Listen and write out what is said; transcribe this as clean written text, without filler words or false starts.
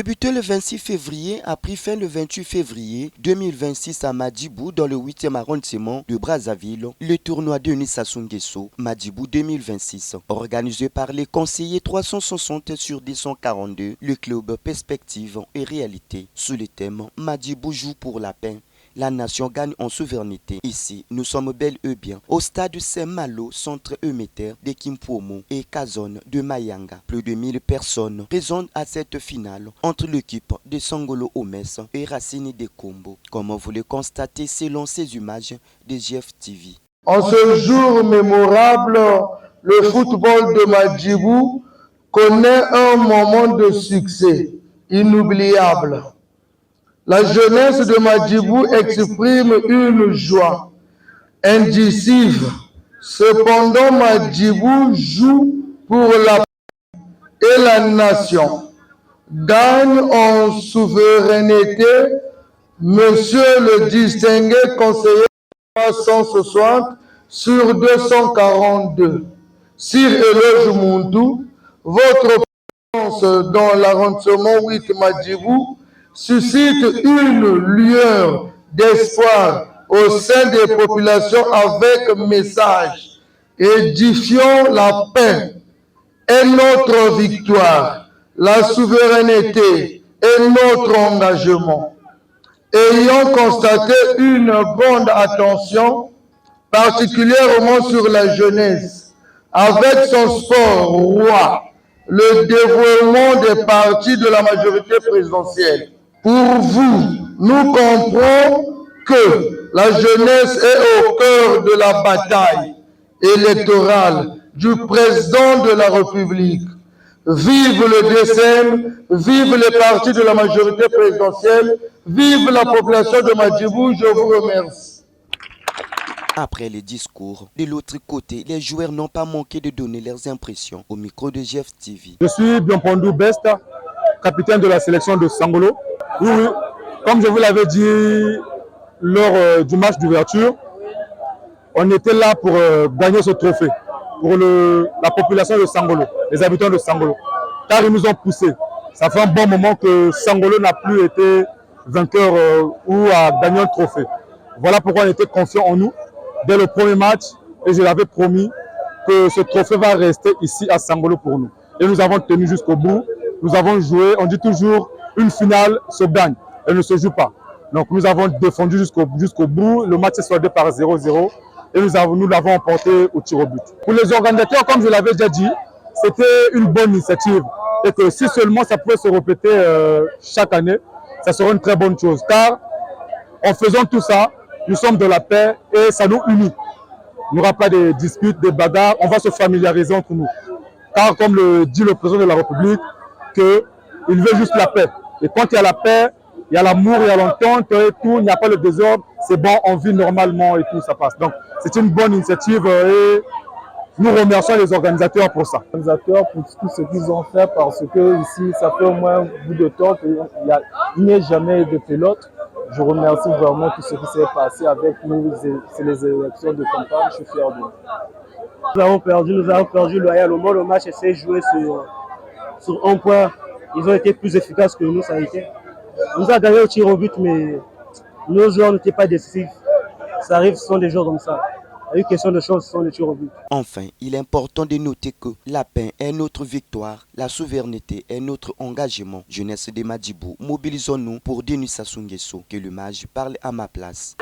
Débuté le 26 février, a pris fin le 28 février 2026 à Madjibou dans le 8e arrondissement de Brazzaville, le tournoi Denis Sassou Nguesso Madjibou 2026. Organisé par les conseillers 360 sur 242, le club Perspective et Réalité, sous le thème Madjibou joue pour la paix. La nation gagne en souveraineté. Ici, nous sommes bel et bien au stade Saint-Malo, centre émetteur de Kimpomo et Kazone de Mayanga. Plus de 1000 personnes présentes à cette finale entre l'équipe de Sangolo Omes et Racine de Kombo, comme vous le constatez selon ces images de GFTV. En ce jour mémorable, le football de Madjibou connaît un moment de succès inoubliable. La jeunesse de Madjibou exprime une joie indicible. Cependant, Madjibou joue pour la paix et la nation. Gagne en souveraineté, monsieur le distingué conseiller 360 sur 242. Sir Eloge Mundou, votre présence dans l'arrondissement 8 Madjibou suscite une lueur d'espoir au sein des populations avec message édifiant la paix est notre victoire, la souveraineté est notre engagement. Ayant constaté une grande attention, particulièrement sur la jeunesse, avec son sport roi, le dévoilement des partis de la majorité présidentielle. Pour vous, nous comprenons que la jeunesse est au cœur de la bataille électorale du président de la République. Vive le DCM, vive les partis de la majorité présidentielle, vive la population de Madjibou, je vous remercie. Après les discours, de l'autre côté, les joueurs n'ont pas manqué de donner leurs impressions au micro de GFTV. Je suis Bienpondou Besta, capitaine de la sélection de Sangolo. Oui, comme je vous l'avais dit lors du match d'ouverture, on était là pour gagner ce trophée, pour la population de Sangolo, les habitants de Sangolo, car ils nous ont poussés. Ça fait un bon moment que Sangolo n'a plus été vainqueur ou a gagné un trophée. Voilà pourquoi on était confiants en nous dès le premier match et je l'avais promis que ce trophée va rester ici à Sangolo pour nous. Et nous avons tenu jusqu'au bout, nous avons joué, on dit toujours une finale se gagne, elle ne se joue pas. Donc nous avons défendu jusqu'au bout, le match s'est soldé par 0-0 et nous l'avons emporté au tir au but. Pour les organisateurs, comme je l'avais déjà dit, c'était une bonne initiative et que si seulement ça pouvait se répéter chaque année, ça serait une très bonne chose. Car en faisant tout ça, nous sommes de la paix et ça nous unit. Il n'y aura pas de disputes, de bagarres, on va se familiariser entre nous. Car comme le dit le président de la République, qu'il veut juste la paix. Et quand il y a la paix, il y a l'amour, il y a l'entente et tout, il n'y a pas le désordre, c'est bon, on vit normalement et tout, ça passe. Donc c'est une bonne initiative et nous remercions les organisateurs pour ça. Les organisateurs pour tout ce qu'ils ont fait parce que ici, ça fait au moins un bout de temps qu'il n'y a jamais de pelote. Je remercie vraiment tout ce qui s'est passé avec nous, c'est les élections de campagne, je suis fier de nous. Nous avons perdu loyalement, le match s'est joué sur un point. Ils ont été plus efficaces que nous, ça a été. On nous a gagné au tir au but, mais nos joueurs n'étaient pas décisifs. Ça arrive, ce sont des joueurs comme ça. Il y a eu question de choses, ce sont des tirs au but. Enfin, il est important de noter que la paix est notre victoire, la souveraineté est notre engagement. Jeunesse de Madjibou, mobilisons-nous pour Denis Sassou Nguesso, que le mage parle à ma place.